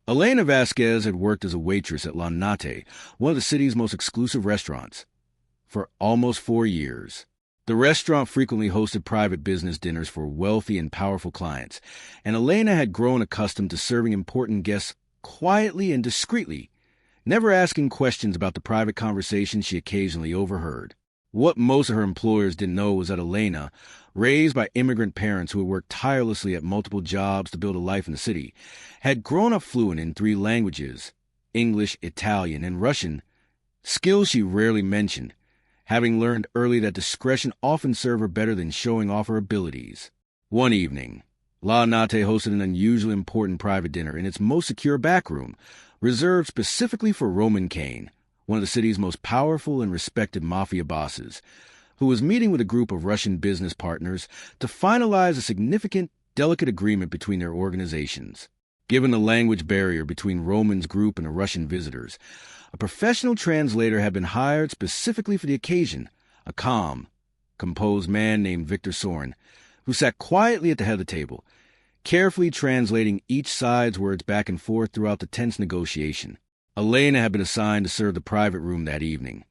Elena Vasquez had worked as a waitress at La Nate, one of the city's most exclusive restaurants, for almost 4 years. The restaurant frequently hosted private business dinners for wealthy and powerful clients, and Elena had grown accustomed to serving important guests quietly and discreetly, never asking questions about the private conversations she occasionally overheard. What most of her employers didn't know was that Elena, raised by immigrant parents who had worked tirelessly at multiple jobs to build a life in the city, had grown up fluent in 3 languages, English, Italian, and Russian, skills she rarely mentioned, having learned early that discretion often served her better than showing off her abilities. One evening, La Nate hosted an unusually important private dinner in its most secure back room, reserved specifically for Roman Kane, one of the city's most powerful and respected Mafia bosses, who was meeting with a group of Russian business partners to finalize a significant, delicate agreement between their organizations. Given the language barrier between Roman's group and the Russian visitors, a professional translator had been hired specifically for the occasion, a calm, composed man named Victor Sorin, who sat quietly at the head of the table, carefully translating each side's words back and forth throughout the tense negotiation. Elena had been assigned to serve the private room that evening,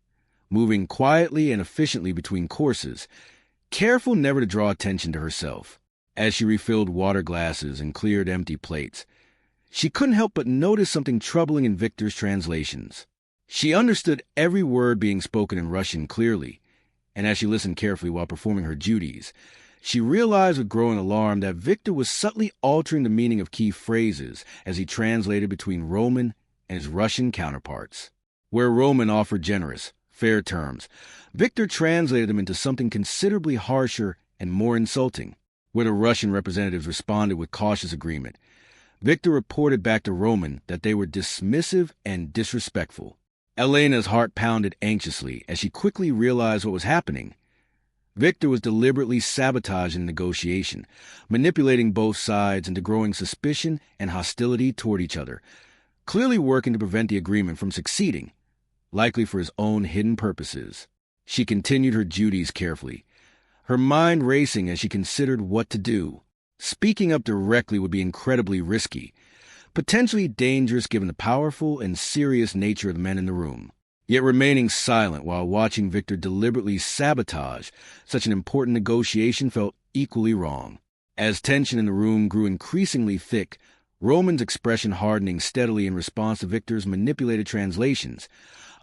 moving quietly and efficiently between courses, careful never to draw attention to herself. As she refilled water glasses and cleared empty plates, she couldn't help but notice something troubling in Victor's translations. She understood every word being spoken in Russian clearly, and as she listened carefully while performing her duties, she realized with growing alarm that Victor was subtly altering the meaning of key phrases as he translated between Roman and his Russian counterparts. Where Roman offered generous, fair terms, Victor translated them into something considerably harsher and more insulting. Where the Russian representatives responded with cautious agreement, Victor reported back to Roman that they were dismissive and disrespectful. Elena's heart pounded anxiously as she quickly realized what was happening. Victor was deliberately sabotaging the negotiation, manipulating both sides into growing suspicion and hostility toward each other, clearly working to prevent the agreement from succeeding, likely for his own hidden purposes. She continued her duties carefully, her mind racing as she considered what to do. Speaking up directly would be incredibly risky, potentially dangerous given the powerful and serious nature of the men in the room. Yet remaining silent while watching Victor deliberately sabotage such an important negotiation felt equally wrong. As tension in the room grew increasingly thick, Roman's expression hardening steadily in response to Victor's manipulated translations,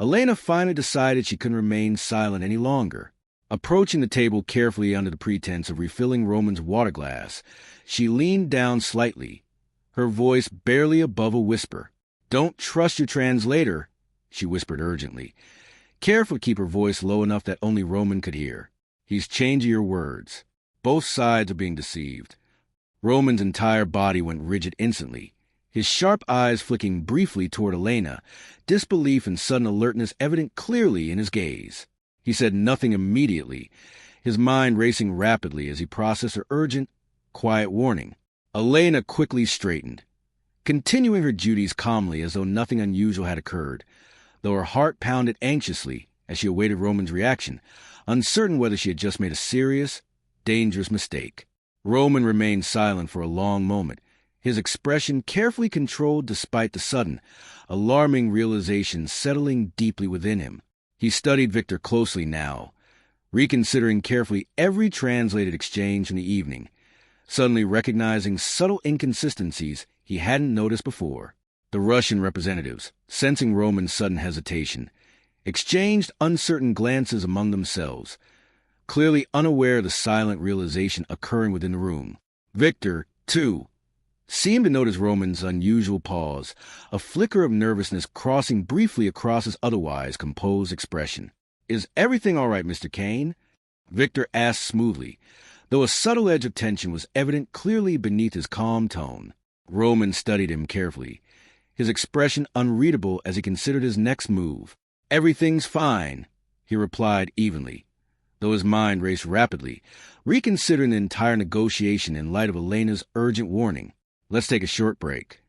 Elena finally decided she couldn't remain silent any longer. Approaching the table carefully under the pretense of refilling Roman's water glass, she leaned down slightly, her voice barely above a whisper. "Don't trust your translator," she whispered urgently, careful to keep her voice low enough that only Roman could hear. "He's changing your words. Both sides are being deceived." Roman's entire body went rigid instantly, his sharp eyes flicking briefly toward Elena, disbelief and sudden alertness evident clearly in his gaze. He said nothing immediately, his mind racing rapidly as he processed her urgent, quiet warning. Elena quickly straightened, continuing her duties calmly as though nothing unusual had occurred, though her heart pounded anxiously as she awaited Roman's reaction, uncertain whether she had just made a serious, dangerous mistake. Roman remained silent for a long moment, his expression carefully controlled despite the sudden, alarming realization settling deeply within him. He studied Victor closely now, reconsidering carefully every translated exchange from the evening, suddenly recognizing subtle inconsistencies he hadn't noticed before. The Russian representatives, sensing Roman's sudden hesitation, exchanged uncertain glances among themselves, clearly unaware of the silent realization occurring within the room. Victor, too, seemed to notice Roman's unusual pause, a flicker of nervousness crossing briefly across his otherwise composed expression. "Is everything all right, Mr. Kane?" Victor asked smoothly, though a subtle edge of tension was evident clearly beneath his calm tone. Roman studied him carefully, his expression unreadable as he considered his next move. "Everything's fine," he replied evenly, though his mind raced rapidly, reconsidering the entire negotiation in light of Elena's urgent warning. "Let's take a short break."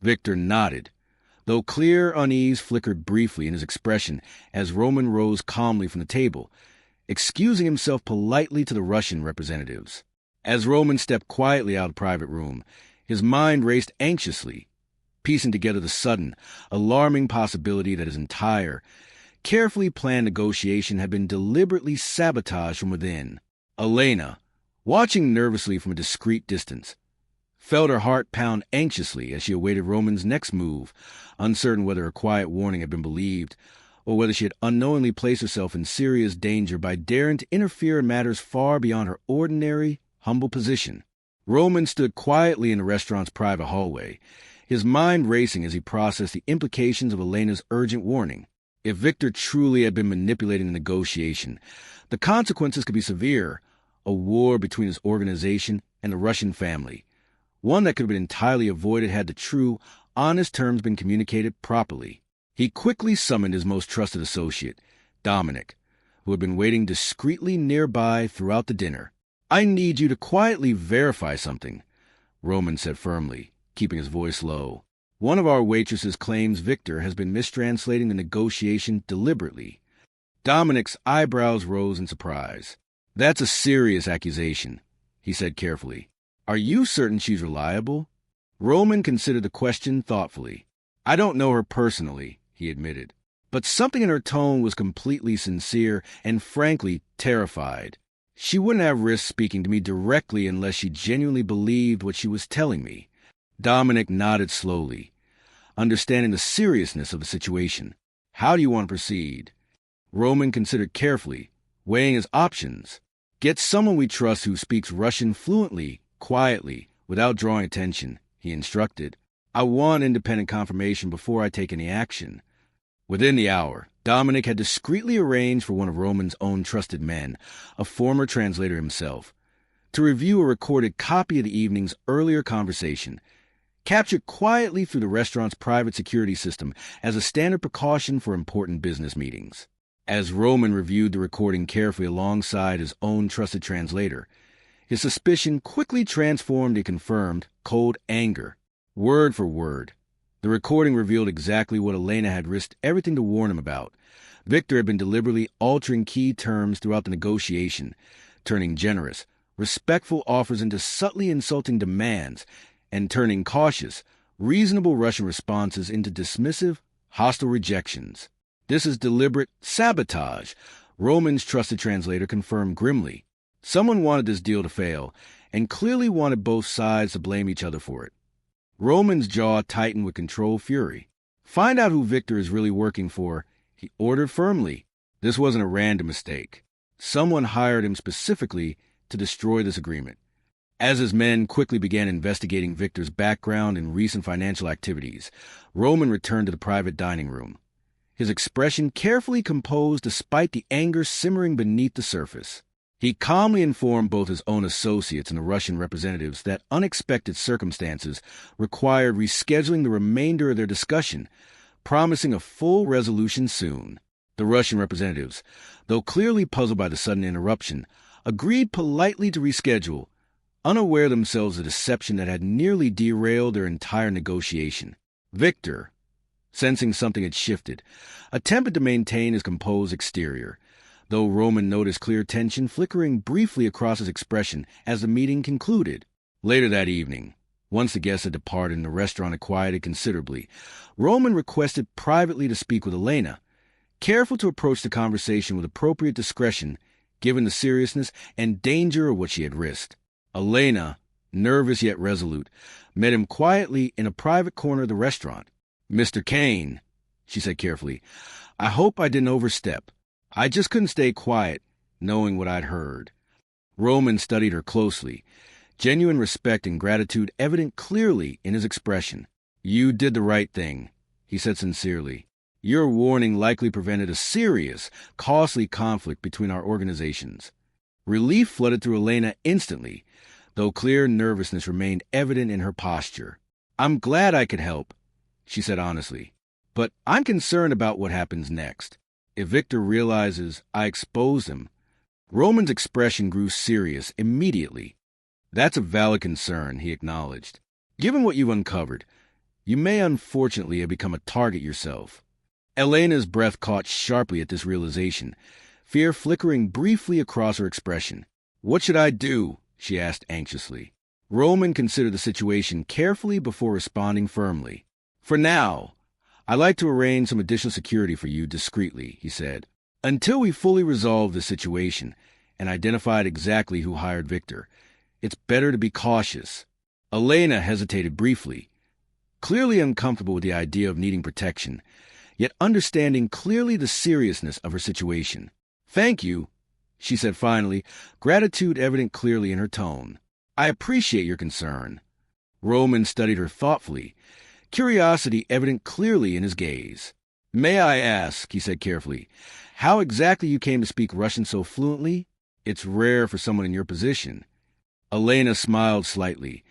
Victor nodded, though clear unease flickered briefly in his expression as Roman rose calmly from the table, excusing himself politely to the Russian representatives. As Roman stepped quietly out of the private room, his mind raced anxiously, piecing together the sudden, alarming possibility that his entire, carefully planned negotiation had been deliberately sabotaged from within. Elena, watching nervously from a discreet distance, felt her heart pound anxiously as she awaited Roman's next move, uncertain whether her quiet warning had been believed, or whether she had unknowingly placed herself in serious danger by daring to interfere in matters far beyond her ordinary, humble position. Roman stood quietly in the restaurant's private hallway, his mind racing as he processed the implications of Elena's urgent warning. If Victor truly had been manipulating the negotiation, the consequences could be severe: a war between his organization and the Russian family, one that could have been entirely avoided had the true, honest terms been communicated properly. He quickly summoned his most trusted associate, Dominic, who had been waiting discreetly nearby throughout the dinner. "I need you to quietly verify something," Roman said firmly, keeping his voice low. "One of our waitresses claims Victor has been mistranslating the negotiation deliberately." Dominic's eyebrows rose in surprise. "That's a serious accusation," he said carefully. "Are you certain she's reliable?" Roman considered the question thoughtfully. "I don't know her personally," he admitted, but something in her tone was completely sincere and frankly terrified. "She wouldn't have risked speaking to me directly unless she genuinely believed what she was telling me." Dominic nodded slowly, understanding the seriousness of the situation. "How do you want to proceed?" Roman considered carefully, weighing his options. "Get someone we trust who speaks Russian fluently, quietly, without drawing attention," he instructed. "I want independent confirmation before I take any action." Within the hour, Dominic had discreetly arranged for one of Roman's own trusted men, a former translator himself, to review a recorded copy of the evening's earlier conversation, captured quietly through the restaurant's private security system as a standard precaution for important business meetings. As Roman reviewed the recording carefully alongside his own trusted translator, his suspicion quickly transformed to confirmed, cold anger. Word for word, the recording revealed exactly what Elena had risked everything to warn him about. Victor had been deliberately altering key terms throughout the negotiation, turning generous, respectful offers into subtly insulting demands, and turning cautious, reasonable Russian responses into dismissive, hostile rejections. "This is deliberate sabotage," Roman's trusted translator confirmed grimly. Someone wanted this deal to fail, and clearly wanted both sides to blame each other for it. Roman's jaw tightened with controlled fury. "Find out who Victor is really working for," he ordered firmly. This wasn't a random mistake. Someone hired him specifically to destroy this agreement. As his men quickly began investigating Victor's background and recent financial activities, Roman returned to the private dining room, his expression carefully composed despite the anger simmering beneath the surface. He calmly informed both his own associates and the Russian representatives that unexpected circumstances required rescheduling the remainder of their discussion, promising a full resolution soon. The Russian representatives, though clearly puzzled by the sudden interruption, agreed politely to reschedule, unaware themselves of the deception that had nearly derailed their entire negotiation. Victor, sensing something had shifted, attempted to maintain his composed exterior, though Roman noticed clear tension flickering briefly across his expression as the meeting concluded. Later that evening, once the guests had departed and the restaurant had quieted considerably, Roman requested privately to speak with Elena, careful to approach the conversation with appropriate discretion given the seriousness and danger of what she had risked. Elena, nervous yet resolute, met him quietly in a private corner of the restaurant. "Mr. Kane," she said carefully, "I hope I didn't overstep. I just couldn't stay quiet, knowing what I'd heard." Roman studied her closely, genuine respect and gratitude evident clearly in his expression. "You did the right thing," he said sincerely. "Your warning likely prevented a serious, costly conflict between our organizations." Relief flooded through Elena instantly, though clear nervousness remained evident in her posture. "I'm glad I could help," she said honestly, "but I'm concerned about what happens next. If Victor realizes I exposed him..." Roman's expression grew serious immediately. "That's a valid concern," he acknowledged. "Given what you've uncovered, you may unfortunately have become a target yourself." Elena's breath caught sharply at this realization, fear flickering briefly across her expression. "What should I do?" she asked anxiously. Roman considered the situation carefully before responding firmly. For now, I'd like to arrange some additional security for you discreetly, he said, until we fully resolve the situation and identified exactly who hired Victor. It's better to be cautious. Elena hesitated briefly, clearly uncomfortable with the idea of needing protection, yet understanding clearly the seriousness of her situation. Thank you, she said finally, gratitude evident clearly in her tone. I appreciate your concern. Roman studied her thoughtfully, curiosity evident clearly in his gaze. May I ask, he said carefully, how exactly you came to speak Russian so fluently? It's rare for someone in your position. Elena smiled slightly,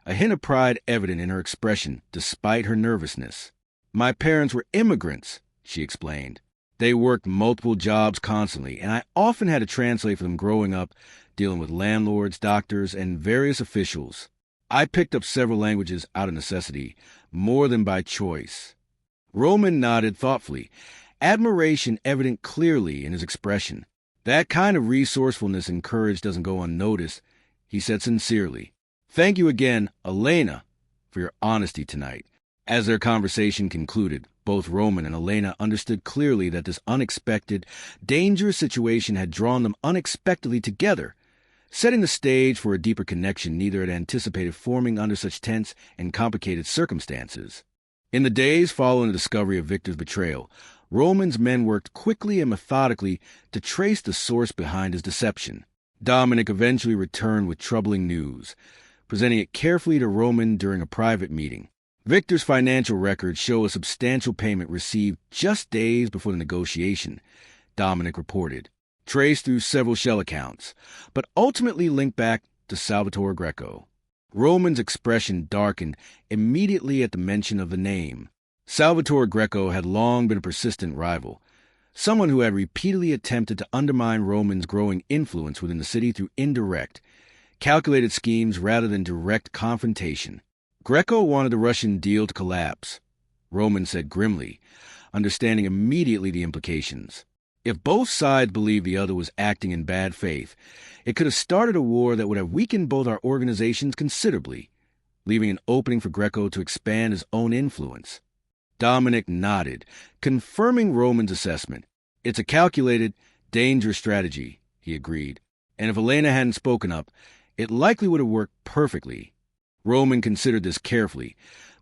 a hint of pride evident in her expression despite her nervousness. My parents were immigrants, she explained. They worked multiple jobs constantly, and I often had to translate for them growing up, dealing with landlords, doctors, and various officials. I picked up several languages out of necessity, more than by choice. Roman nodded thoughtfully, admiration evident clearly in his expression. That kind of resourcefulness and courage doesn't go unnoticed, he said sincerely. Thank you again, Elena, for your honesty tonight. As their conversation concluded, both Roman and Elena understood clearly that this unexpected, dangerous situation had drawn them unexpectedly together, setting the stage for a deeper connection neither had anticipated forming under such tense and complicated circumstances. In the days following the discovery of Victor's betrayal, Roman's men worked quickly and methodically to trace the source behind his deception. Dominic eventually returned with troubling news, presenting it carefully to Roman during a private meeting. Victor's financial records show a substantial payment received just days before the negotiation, Dominic reported, traced through several shell accounts, but ultimately linked back to Salvatore Greco. Roman's expression darkened immediately at the mention of the name. Salvatore Greco had long been a persistent rival, someone who had repeatedly attempted to undermine Roman's growing influence within the city through indirect, calculated schemes rather than direct confrontation. Greco wanted the Russian deal to collapse, Roman said grimly, understanding immediately the implications. If both sides believed the other was acting in bad faith, it could have started a war that would have weakened both our organizations considerably, leaving an opening for Greco to expand his own influence. Dominic nodded, confirming Roman's assessment. It's a calculated, dangerous strategy, he agreed, and if Elena hadn't spoken up, it likely would have worked perfectly. Roman considered this carefully,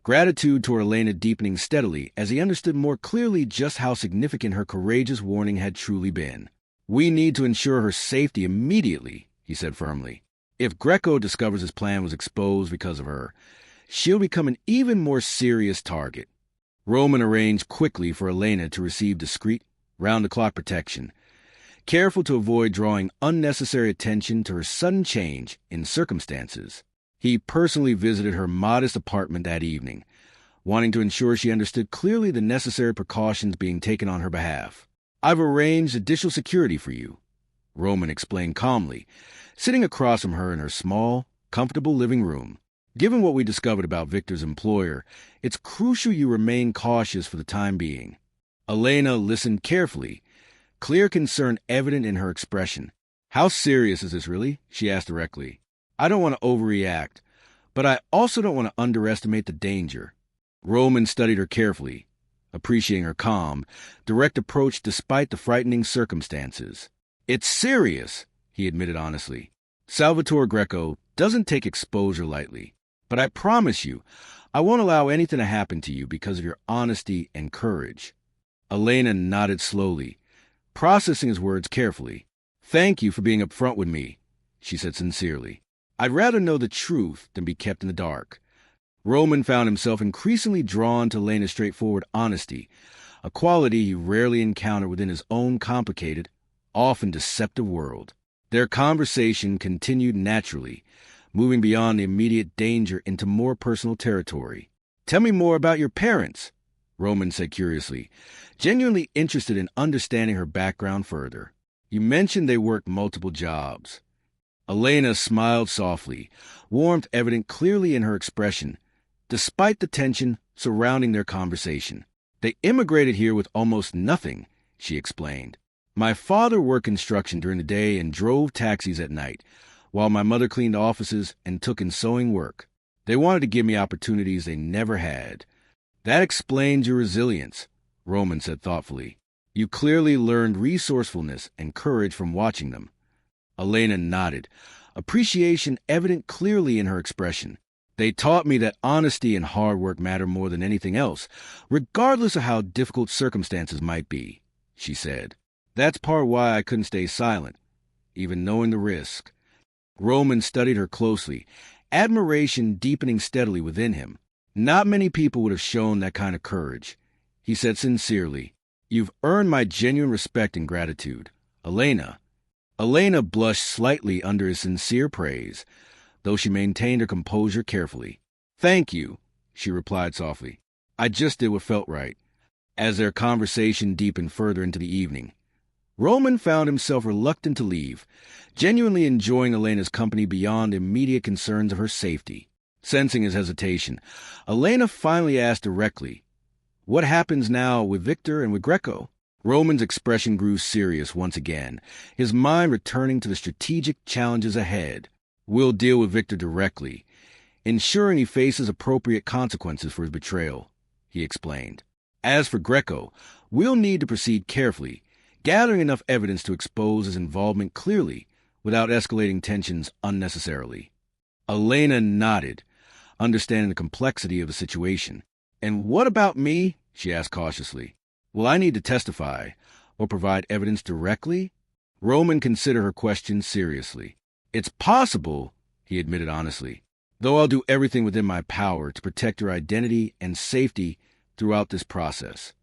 gratitude toward Elena deepening steadily as he understood more clearly just how significant her courageous warning had truly been. We need to ensure her safety immediately, he said firmly. If Greco discovers his plan was exposed because of her, she'll become an even more serious target. Roman arranged quickly for Elena to receive discreet, round-the-clock protection, careful to avoid drawing unnecessary attention to her sudden change in circumstances. He personally visited her modest apartment that evening, wanting to ensure she understood clearly the necessary precautions being taken on her behalf. I've arranged additional security for you, Roman explained calmly, sitting across from her in her small, comfortable living room. Given what we discovered about Victor's employer, it's crucial you remain cautious for the time being. Elena listened carefully, clear concern evident in her expression. How serious is this really? She asked directly. I don't want to overreact, but I also don't want to underestimate the danger. Roman studied her carefully, appreciating her calm, direct approach despite the frightening circumstances. It's serious, he admitted honestly. Salvatore Greco doesn't take exposure lightly, but I promise you, I won't allow anything to happen to you because of your honesty and courage. Elena nodded slowly, processing his words carefully. Thank you for being upfront with me, she said sincerely. I'd rather know the truth than be kept in the dark. Roman found himself increasingly drawn to Elena's straightforward honesty, a quality he rarely encountered within his own complicated, often deceptive world. Their conversation continued naturally, moving beyond the immediate danger into more personal territory. Tell me more about your parents, Roman said curiously, genuinely interested in understanding her background further. You mentioned they worked multiple jobs. Elena smiled softly, warmth evident clearly in her expression, despite the tension surrounding their conversation. They immigrated here with almost nothing, she explained. My father worked construction during the day and drove taxis at night, while my mother cleaned offices and took in sewing work. They wanted to give me opportunities they never had. That explains your resilience, Roman said thoughtfully. You clearly learned resourcefulness and courage from watching them. Elena nodded, appreciation evident clearly in her expression. They taught me that honesty and hard work matter more than anything else, regardless of how difficult circumstances might be, she said. That's part why I couldn't stay silent, even knowing the risk. Roman studied her closely, admiration deepening steadily within him. Not many people would have shown that kind of courage. He said sincerely, "You've earned my genuine respect and gratitude, Elena." Elena blushed slightly under his sincere praise, though she maintained her composure carefully. "Thank you," she replied softly. "I just did what felt right." As their conversation deepened further into the evening, Roman found himself reluctant to leave, genuinely enjoying Elena's company beyond immediate concerns of her safety. Sensing his hesitation, Elena finally asked directly, "What happens now with Victor and with Greco?" Roman's expression grew serious once again, his mind returning to the strategic challenges ahead. "We'll deal with Victor directly, ensuring he faces appropriate consequences for his betrayal," he explained. "As for Greco, we'll need to proceed carefully, gathering enough evidence to expose his involvement clearly without escalating tensions unnecessarily." Elena nodded, understanding the complexity of the situation. "And what about me?" she asked cautiously. "Will I need to testify or provide evidence directly?" Roman considered her question seriously. "It's possible," he admitted honestly, "though I'll do everything within my power to protect your identity and safety throughout this process."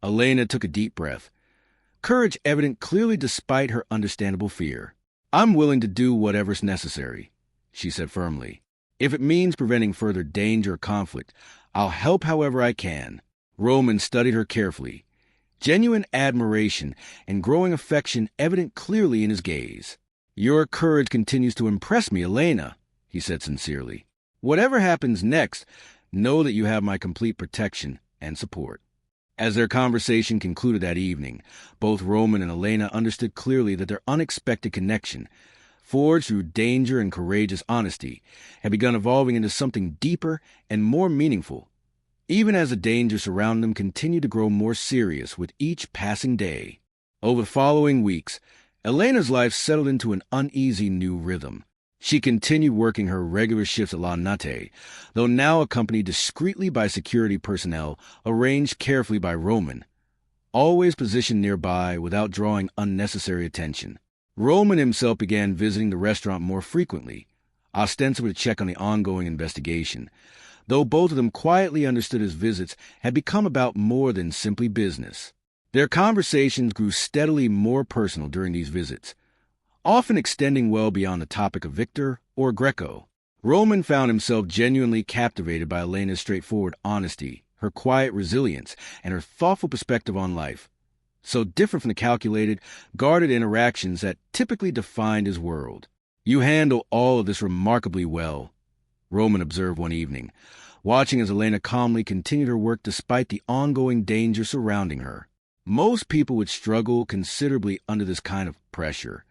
Elena took a deep breath, courage evident clearly despite her understandable fear. "I'm willing to do whatever's necessary," she said firmly. "If it means preventing further danger or conflict, I'll help however I can." Roman studied her carefully, genuine admiration and growing affection evident clearly in his gaze. "Your courage continues to impress me, Elena," he said sincerely. "Whatever happens next, know that you have my complete protection and support." As their conversation concluded that evening, both Roman and Elena understood clearly that their unexpected connection, forged through danger and courageous honesty, had begun evolving into something deeper and more meaningful, even as the danger surrounding them continued to grow more serious with each passing day. Over the following weeks, Elena's life settled into an uneasy new rhythm. She continued working her regular shifts at La Nate, though now accompanied discreetly by security personnel arranged carefully by Roman, always positioned nearby without drawing unnecessary attention. Roman himself began visiting the restaurant more frequently, ostensibly to check on the ongoing investigation, though both of them quietly understood his visits had become about more than simply business. Their conversations grew steadily more personal during these visits, often extending well beyond the topic of Victor or Greco. Roman found himself genuinely captivated by Elena's straightforward honesty, her quiet resilience, and her thoughtful perspective on life, so different from the calculated, guarded interactions that typically defined his world. "You handle all of this remarkably well," Roman observed one evening, watching as Elena calmly continued her work despite the ongoing danger surrounding her. "Most people would struggle considerably under this kind of pressure."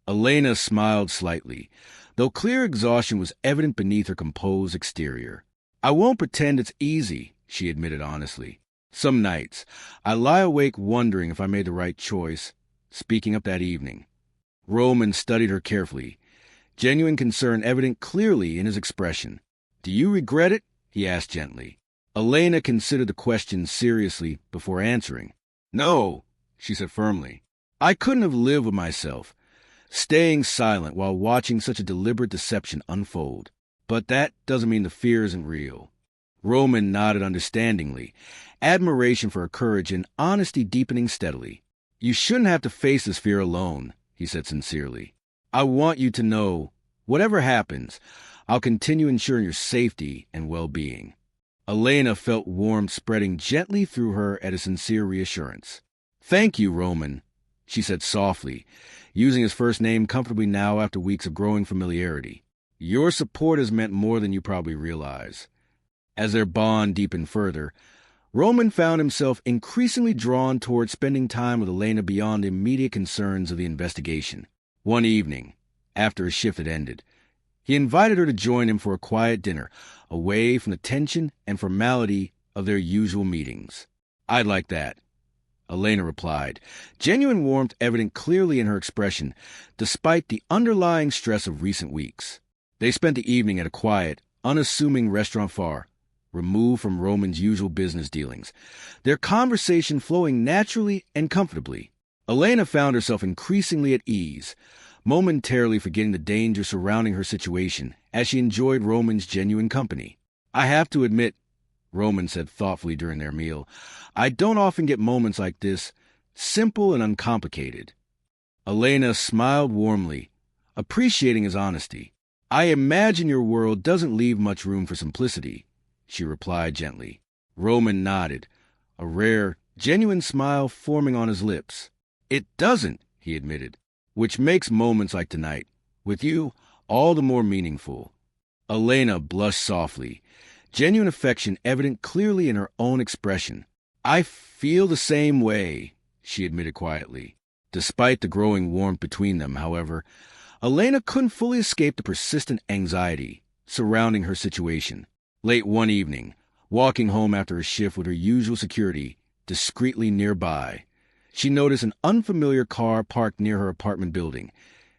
Elena smiled slightly, though clear exhaustion was evident beneath her composed exterior. "I won't pretend it's easy," she admitted honestly. "Some nights, I lie awake wondering if I made the right choice, speaking up that evening." Roman studied her carefully, genuine concern evident clearly in his expression. "Do you regret it?" he asked gently. Elena considered the question seriously before answering. "No," she said firmly. "I couldn't have lived with myself, staying silent while watching such a deliberate deception unfold. But that doesn't mean the fear isn't real." Roman nodded understandingly, admiration for her courage and honesty deepening steadily. "You shouldn't have to face this fear alone," he said sincerely. "I want you to know, whatever happens, I'll continue ensuring your safety and well-being." Elena felt warmth spreading gently through her at his sincere reassurance. "Thank you, Roman," she said softly, using his first name comfortably now after weeks of growing familiarity. "Your support has meant more than you probably realize." As their bond deepened further, Roman found himself increasingly drawn toward spending time with Elena beyond the immediate concerns of the investigation. One evening, after his shift had ended, he invited her to join him for a quiet dinner, away from the tension and formality of their usual meetings. "I'd like that," Elena replied, genuine warmth evident clearly in her expression, despite the underlying stress of recent weeks. They spent the evening at a quiet, unassuming restaurant far, removed from Roman's usual business dealings, their conversation flowing naturally and comfortably. Elena found herself increasingly at ease, momentarily forgetting the danger surrounding her situation as she enjoyed Roman's genuine company. "I have to admit," Roman said thoughtfully during their meal, "I don't often get moments like this, simple and uncomplicated." Elena smiled warmly, appreciating his honesty. "I imagine your world doesn't leave much room for simplicity," she replied gently. Roman nodded, a rare, genuine smile forming on his lips. "It doesn't," he admitted, "which makes moments like tonight, with you, all the more meaningful." Elena blushed softly, genuine affection evident clearly in her own expression. "I feel the same way," she admitted quietly. Despite the growing warmth between them, however, Elena couldn't fully escape the persistent anxiety surrounding her situation. Late one evening, walking home after a shift with her usual security discreetly nearby, she noticed an unfamiliar car parked near her apartment building,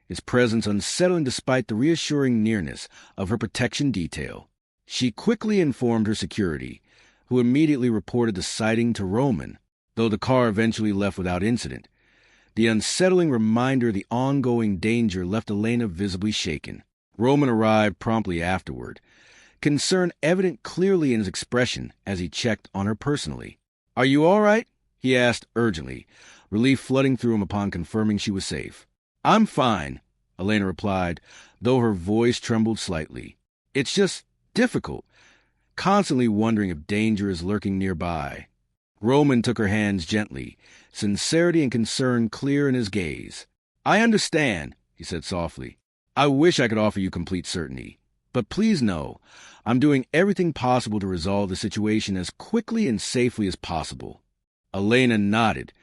its presence unsettling despite the reassuring nearness of her protection detail. She quickly informed her security, who immediately reported the sighting to Roman, though the car eventually left without incident. The unsettling reminder of the ongoing danger left Elena visibly shaken. Roman arrived promptly afterward, concern evident clearly in his expression as he checked on her personally. "Are you all right?" he asked urgently, relief flooding through him upon confirming she was safe. "I'm fine," Elena replied, though her voice trembled slightly. "It's just difficult, constantly wondering if danger is lurking nearby." Roman took her hands gently, sincerity and concern clear in his gaze. "I understand," he said softly. "I wish I could offer you complete certainty. But please know, I'm doing everything possible to resolve the situation as quickly and safely as possible." Elena nodded,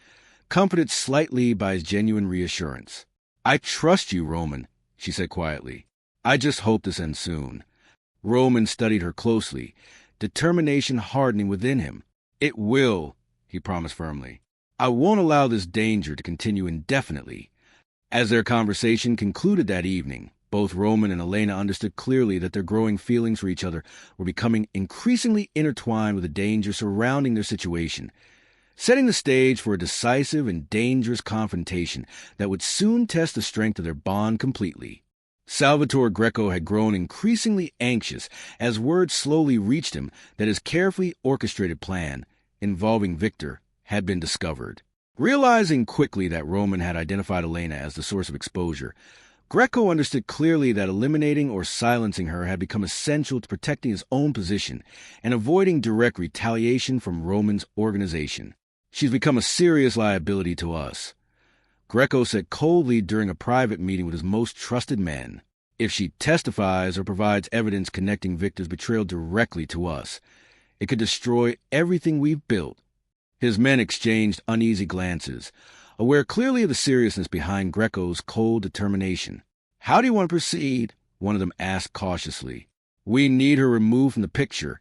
comforted slightly by his genuine reassurance. "I trust you, Roman," she said quietly. "I just hope this ends soon." Roman studied her closely, determination hardening within him. "It will," he promised firmly. "I won't allow this danger to continue indefinitely." As their conversation concluded that evening, both Roman and Elena understood clearly that their growing feelings for each other were becoming increasingly intertwined with the danger surrounding their situation, setting the stage for a decisive and dangerous confrontation that would soon test the strength of their bond completely. Salvatore Greco had grown increasingly anxious as word slowly reached him that his carefully orchestrated plan, involving Victor, had been discovered. Realizing quickly that Roman had identified Elena as the source of exposure, Greco understood clearly that eliminating or silencing her had become essential to protecting his own position and avoiding direct retaliation from Roman's organization. "She's become a serious liability to us," Greco said coldly during a private meeting with his most trusted men. "If she testifies or provides evidence connecting Victor's betrayal directly to us, it could destroy everything we've built." His men exchanged uneasy glances, aware clearly of the seriousness behind Greco's cold determination. "How do you want to proceed?" one of them asked cautiously. "We need her removed from the picture,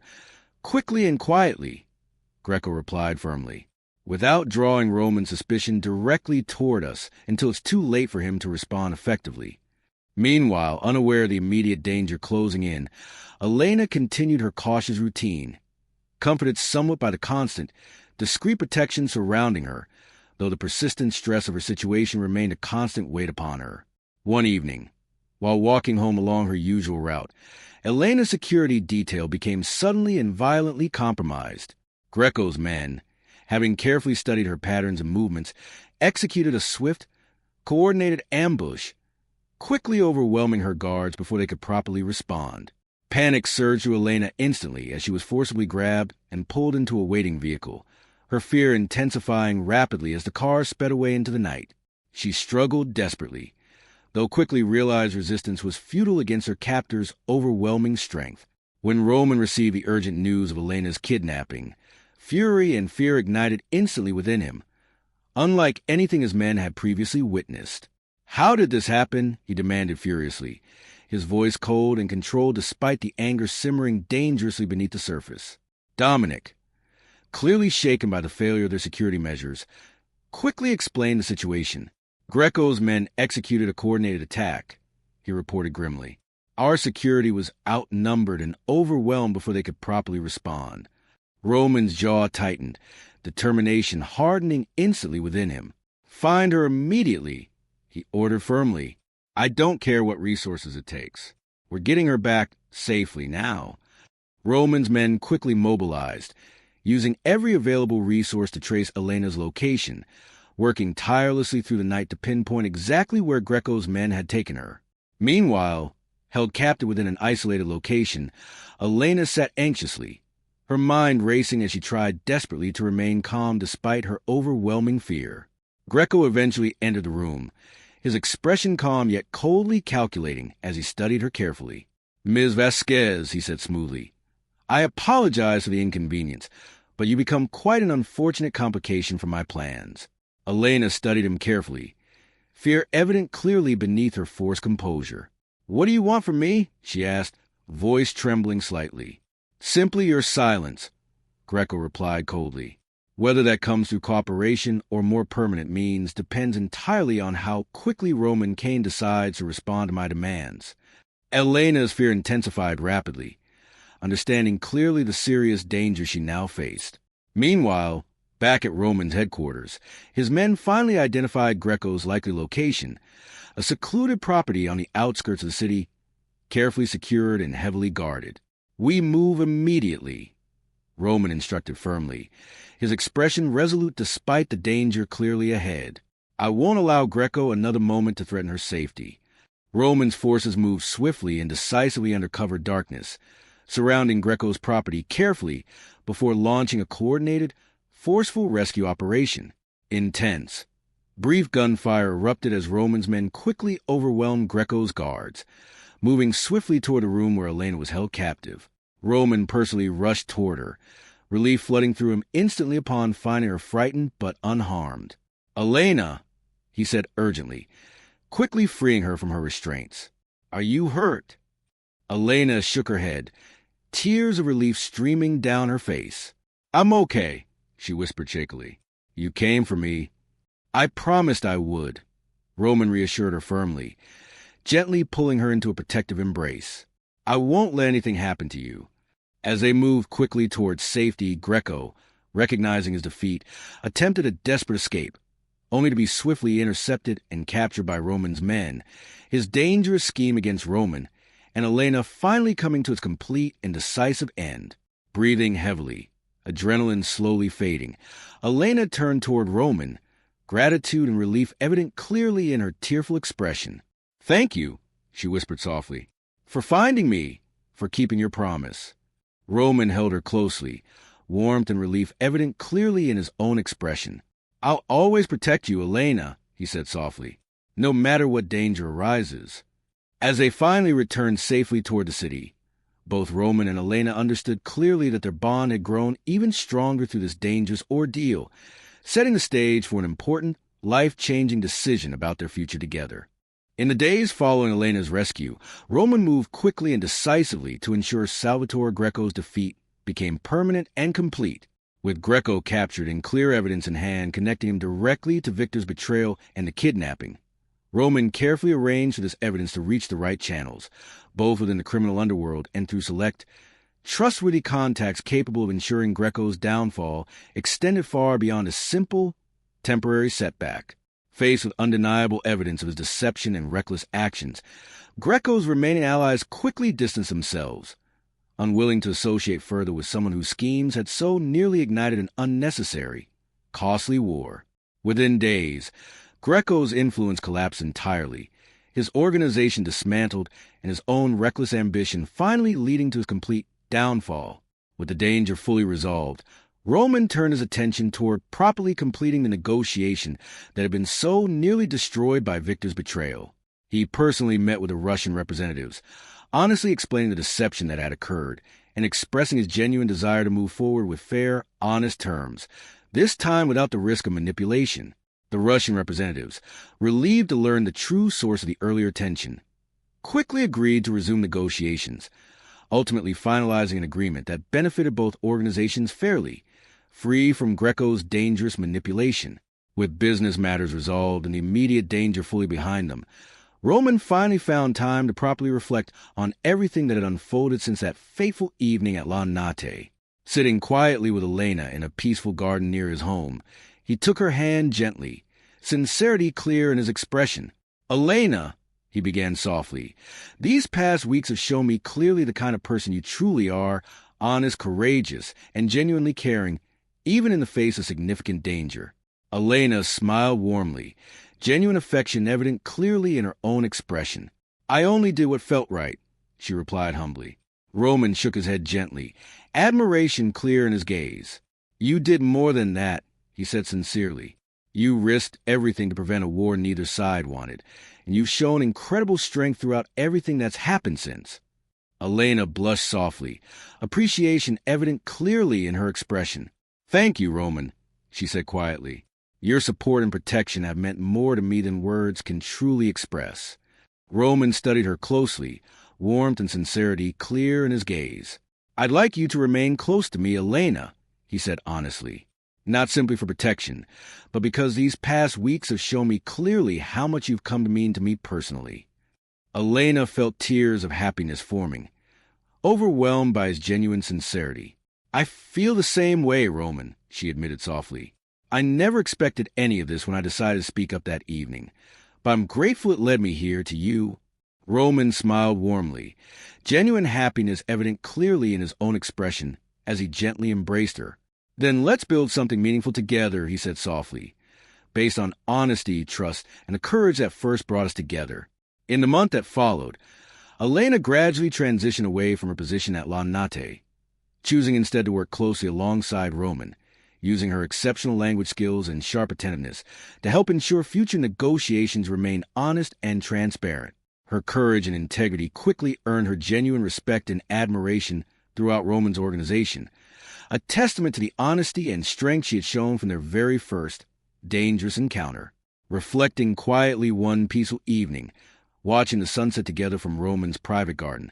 quickly and quietly," Greco replied firmly, "without drawing Roman's suspicion directly toward us until it's too late for him to respond effectively." Meanwhile, unaware of the immediate danger closing in, Elena continued her cautious routine, comforted somewhat by the constant, discreet protection surrounding her, though the persistent stress of her situation remained a constant weight upon her. One evening, while walking home along her usual route, Elena's security detail became suddenly and violently compromised. Greco's men, having carefully studied her patterns and movements, executed a swift, coordinated ambush, quickly overwhelming her guards before they could properly respond. Panic surged through Elena instantly as she was forcibly grabbed and pulled into a waiting vehicle, her fear intensifying rapidly as the car sped away into the night. She struggled desperately, though quickly realized resistance was futile against her captor's overwhelming strength. When Roman received the urgent news of Elena's kidnapping, fury and fear ignited instantly within him, unlike anything his men had previously witnessed. "How did this happen?" he demanded furiously, his voice cold and controlled despite the anger simmering dangerously beneath the surface. "Dominic," clearly shaken by the failure of their security measures, quickly explained the situation. Greco's men executed a coordinated attack, he reported grimly. Our security was outnumbered and overwhelmed before they could properly respond. Roman's jaw tightened, determination hardening instantly within him. Find her immediately, he ordered firmly. I don't care what resources it takes. We're getting her back safely now. Roman's men quickly mobilized, using every available resource to trace Elena's location, working tirelessly through the night to pinpoint exactly where Greco's men had taken her. Meanwhile, held captive within an isolated location, Elena sat anxiously, her mind racing as she tried desperately to remain calm despite her overwhelming fear. Greco eventually entered the room, his expression calm yet coldly calculating as he studied her carefully. Ms. Vasquez, he said smoothly, I apologize for the inconvenience, but you become quite an unfortunate complication for my plans. Elena studied him carefully, fear evident clearly beneath her forced composure. What do you want from me? She asked, voice trembling slightly. Simply your silence, Greco replied coldly. Whether that comes through cooperation or more permanent means depends entirely on how quickly Roman Kane decides to respond to my demands. Elena's fear intensified rapidly, understanding clearly the serious danger she now faced. Meanwhile, back at Roman's headquarters, his men finally identified Greco's likely location, a secluded property on the outskirts of the city, carefully secured and heavily guarded. We move immediately, Roman instructed firmly, his expression resolute despite the danger clearly ahead. I won't allow Greco another moment to threaten her safety. Roman's forces moved swiftly and decisively under cover darkness, surrounding Greco's property carefully before launching a coordinated, forceful rescue operation. Intense. Brief gunfire erupted as Roman's men quickly overwhelmed Greco's guards, moving swiftly toward the room where Elena was held captive. Roman personally rushed toward her, relief flooding through him instantly upon finding her frightened but unharmed. Elena, he said urgently, quickly freeing her from her restraints. Are you hurt? Elena shook her head, tears of relief streaming down her face. I'm okay, she whispered shakily. You came for me. I promised I would, Roman reassured her firmly, gently pulling her into a protective embrace. I won't let anything happen to you. As they moved quickly towards safety, Greco, recognizing his defeat, attempted a desperate escape, only to be swiftly intercepted and captured by Roman's men, his dangerous scheme against Roman, and Elena finally coming to its complete and decisive end. Breathing heavily, adrenaline slowly fading, Elena turned toward Roman, gratitude and relief evident clearly in her tearful expression. Thank you, she whispered softly, for finding me, for keeping your promise. Roman held her closely, warmth and relief evident clearly in his own expression. I'll always protect you, Elena, he said softly, no matter what danger arises. As they finally returned safely toward the city, both Roman and Elena understood clearly that their bond had grown even stronger through this dangerous ordeal, setting the stage for an important, life-changing decision about their future together. In the days following Elena's rescue, Roman moved quickly and decisively to ensure Salvatore Greco's defeat became permanent and complete, with Greco captured and clear evidence in hand connecting him directly to Victor's betrayal and the kidnapping. Roman carefully arranged for this evidence to reach the right channels, both within the criminal underworld and through select, trustworthy contacts capable of ensuring Greco's downfall extended far beyond a simple, temporary setback. Faced with undeniable evidence of his deception and reckless actions, Greco's remaining allies quickly distanced themselves, unwilling to associate further with someone whose schemes had so nearly ignited an unnecessary, costly war. Within days, Greco's influence collapsed entirely, his organization dismantled, and his own reckless ambition finally leading to his complete downfall. With the danger fully resolved, Roman turned his attention toward properly completing the negotiation that had been so nearly destroyed by Victor's betrayal. He personally met with the Russian representatives, honestly explaining the deception that had occurred, and expressing his genuine desire to move forward with fair, honest terms, this time without the risk of manipulation. The Russian representatives, relieved to learn the true source of the earlier tension, quickly agreed to resume negotiations, ultimately finalizing an agreement that benefited both organizations fairly, free from Greco's dangerous manipulation. With business matters resolved and the immediate danger fully behind them, Roman finally found time to properly reflect on everything that had unfolded since that fateful evening at La Nate. Sitting quietly with Elena in a peaceful garden near his home, he took her hand gently, sincerity clear in his expression. "Elena," he began softly, "these past weeks have shown me clearly the kind of person you truly are, honest, courageous, and genuinely caring, even in the face of significant danger." Elena smiled warmly, genuine affection evident clearly in her own expression. "I only did what felt right," she replied humbly. Roman shook his head gently, admiration clear in his gaze. "You did more than that," he said sincerely. "You risked everything to prevent a war neither side wanted, and you've shown incredible strength throughout everything that's happened since." Elena blushed softly, appreciation evident clearly in her expression. "Thank you, Roman," she said quietly. "Your support and protection have meant more to me than words can truly express." Roman studied her closely, warmth and sincerity clear in his gaze. "I'd like you to remain close to me, Elena," he said honestly. "Not simply for protection, but because these past weeks have shown me clearly how much you've come to mean to me personally." Elena felt tears of happiness forming, overwhelmed by his genuine sincerity. "I feel the same way, Roman," she admitted softly. "I never expected any of this when I decided to speak up that evening, but I'm grateful it led me here to you." Roman smiled warmly, genuine happiness evident clearly in his own expression as he gently embraced her. "Then let's build something meaningful together," he said softly, "based on honesty, trust, and the courage that first brought us together." In the month that followed, Elena gradually transitioned away from her position at La Nate, choosing instead to work closely alongside Roman, using her exceptional language skills and sharp attentiveness to help ensure future negotiations remain honest and transparent. Her courage and integrity quickly earned her genuine respect and admiration throughout Roman's organization, a testament to the honesty and strength she had shown from their very first dangerous encounter. Reflecting quietly one peaceful evening, watching the sunset together from Roman's private garden,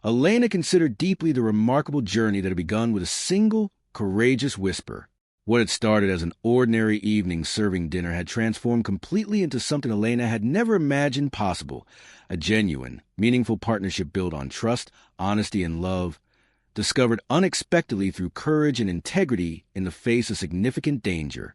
Elena considered deeply the remarkable journey that had begun with a single, courageous whisper. What had started as an ordinary evening serving dinner had transformed completely into something Elena had never imagined possible, a genuine, meaningful partnership built on trust, honesty, and love, discovered unexpectedly through courage and integrity in the face of significant danger.